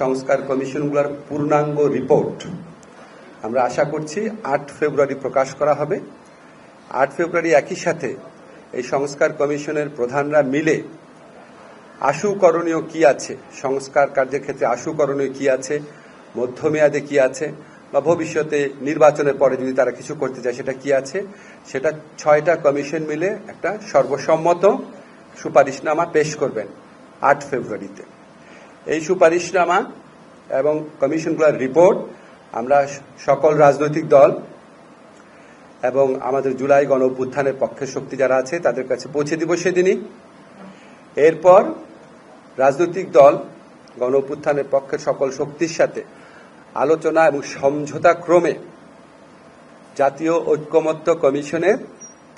সংস্কার কমিশনগুলোর পূর্ণাঙ্গ রিপোর্ট আমরা আশা করছি 8 ফেব্রুয়ারি প্রকাশ করা হবে। 8 ফেব্রুয়ারি একই সাথে এই সংস্কার কমিশনের প্রধানরা মিলে আশু করণীয় কি আছে, সংস্কার কার্যের ক্ষেত্রে আশু করণীয় কি আছে, মধ্যমেয়াদে কি আছে, বা ভবিষ্যতে নির্বাচনের পরে যদি তারা কিছু করতে চায় সেটা কি আছে, সেটা 6টা কমিশন মিলে একটা সর্বসম্মত সুপারিশনামা পেশ করবেন 8 ফেব্রুয়ারিতে। এই সুপারিশনামা এবং কমিশনগুলোর রিপোর্ট আমরা সকল রাজনৈতিক দল এবং আমাদের জুলাই গণ অভ্যুত্থানের পক্ষের শক্তি যারা আছে তাদের কাছে পৌঁছে দিব সেদিনই। এরপর রাজনৈতিক দল গণ অভ্যুত্থানের পক্ষের সকল শক্তির সাথে আলোচনা এবং সমঝোতা ক্রমে জাতীয় ঐক্যমত্য কমিশনের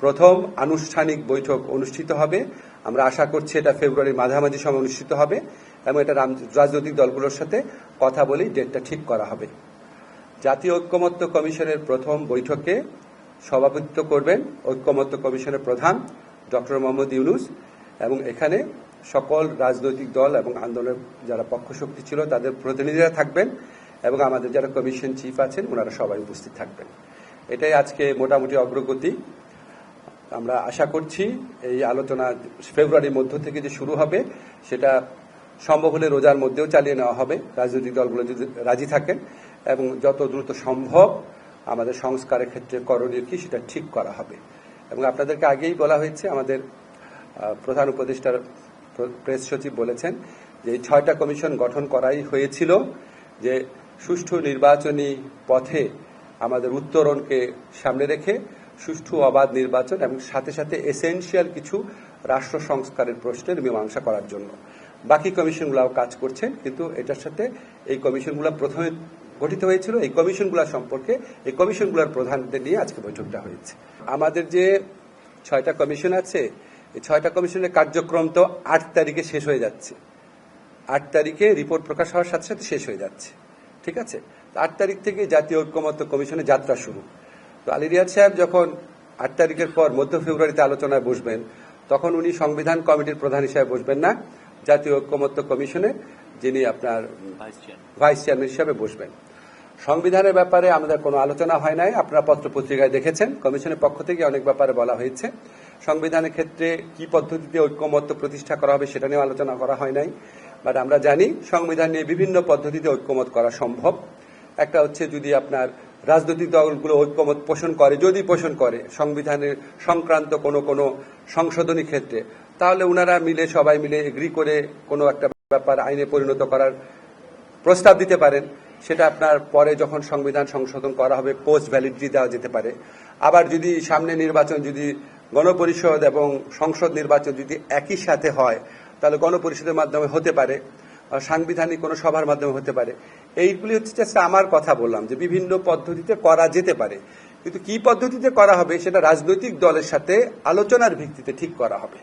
প্রথম আনুষ্ঠানিক বৈঠক অনুষ্ঠিত হবে। আমরা আশা করছি এটা ফেব্রুয়ারির মাঝামাঝি সময় অনুষ্ঠিত হবে এবং এটা রাজনৈতিক দলগুলোর সাথে কথা বলেই ডেটটা ঠিক করা হবে। জাতীয় ঐক্যমত্য কমিশনের প্রথম বৈঠকে সভাপতিত্ব করবেন ঐক্যমত্য কমিশনের প্রধান ডক্টর মোহাম্মদ ইউনূস এবং এখানে সকল রাজনৈতিক দল এবং আন্দোলনের যারা পক্ষশক্তি ছিল তাদের প্রতিনিধিরা থাকবেন এবং আমাদের যারা কমিশন চিফ আছেন ওনারা সবাই উপস্থিত থাকবেন। এটাই আজকে মোটামুটি অগ্রগতি। আমরা আশা করছি এই আলোচনা ফেব্রুয়ারির মধ্য থেকে যে শুরু হবে সেটা সম্ভব হলে রোজার মধ্যেও চালিয়ে নেওয়া হবে, রাজনৈতিক দলগুলো যদি রাজি থাকেন, এবং যত দ্রুত সম্ভব আমাদের সংস্কারের ক্ষেত্রে করণীয় কি সেটা ঠিক করা হবে। এবং আপনাদেরকে আগেই বলা হয়েছে, আমাদের প্রধান উপদেষ্টার প্রেস সচিব বলেছেন যে এই 6টা কমিশন গঠন করাই হয়েছিল যে সুষ্ঠু নির্বাচনী পথে আমাদের উত্তরণকে সামনে রেখে সুষ্ঠু অবাধ নির্বাচন এবং সাথে সাথে এসেনশিয়াল কিছু রাষ্ট্র সংস্কারের প্রশ্নের মীমাংসা করার জন্য। বাকি কমিশনগুলোও কাজ করছেন, কিন্তু এটার সাথে এই কমিশনগুলো প্রথমে গঠিত হয়েছিল। এই কমিশনগুলো সম্পর্কে এই কমিশনগুলোর প্রধানদের নিয়ে আজকে বৈঠকটা হয়েছে। আমাদের যে 6টা কমিশন আছে এই 6টা কমিশনের কার্যক্রম তো 8 তারিখে শেষ হয়ে যাচ্ছে। 8 তারিখে রিপোর্ট প্রকাশ হওয়ার সাথে সাথে শেষ হয়ে যাচ্ছে, ঠিক আছে। 8 তারিখ থেকে জাতীয় ঐক্যমত্য কমিশনের যাত্রা শুরু। তো আলী রিয়াদ সাহেব যখন 8 তারিখের পর মধ্য ফেব্রুয়ারিতে আলোচনায় বসবেন তখন উনি সংবিধান কমিটির প্রধান হিসেবে বসবেন না, জাতীয় ঐক্যমত্য কমিশনের যিনি আপনার ভাইস চেয়ারম্যান হিসেবে বসবেন। সংবিধানের ব্যাপারে আমাদের কোনো আলোচনা হয় নাই, আপনারা পত্র পত্রিকায় দেখেছেন। কমিশনের পক্ষ থেকে অনেক ব্যাপারে বলা হয়েছে। সংবিধানের ক্ষেত্রে কি পদ্ধতিতে ঐক্যমত্য প্রতিষ্ঠা করা হবে সেটা নিয়ে আলোচনা করা হয় নাই, বাট আমরা জানি সংবিধান নিয়ে বিভিন্ন পদ্ধতিতে ঐক্যমত করা সম্ভব। একটা হচ্ছে যদি আপনার রাজনৈতিক দলগুলো ঐক্যমত পোষণ করে, যদি পোষণ করে সংবিধানের সংক্রান্ত কোনো সংশোধনী ক্ষেত্রে, তাহলে ওনারা মিলে সবাই মিলে এগ্রি করে কোনো একটা ব্যাপার আইনে পরিণত করার প্রস্তাব দিতে পারেন। সেটা আপনার পরে যখন সংবিধান সংশোধন করা হবে পোস্ট ভ্যালিডিটি দেওয়া যেতে পারে। আবার যদি সামনে নির্বাচন যদি গণপরিষদ এবং সংসদ নির্বাচন যদি একই সাথে হয় তাহলে গণপরিষদের মাধ্যমে হতে পারে, সাংবিধানিক কোনো সভার মাধ্যমে হতে পারে। এইগুলি হচ্ছে আমার কথা বললাম যে বিভিন্ন পদ্ধতিতে করা যেতে পারে, কিন্তু কি পদ্ধতিতে করা হবে সেটা রাজনৈতিক দলের সাথে আলোচনার ভিত্তিতে ঠিক করা হবে।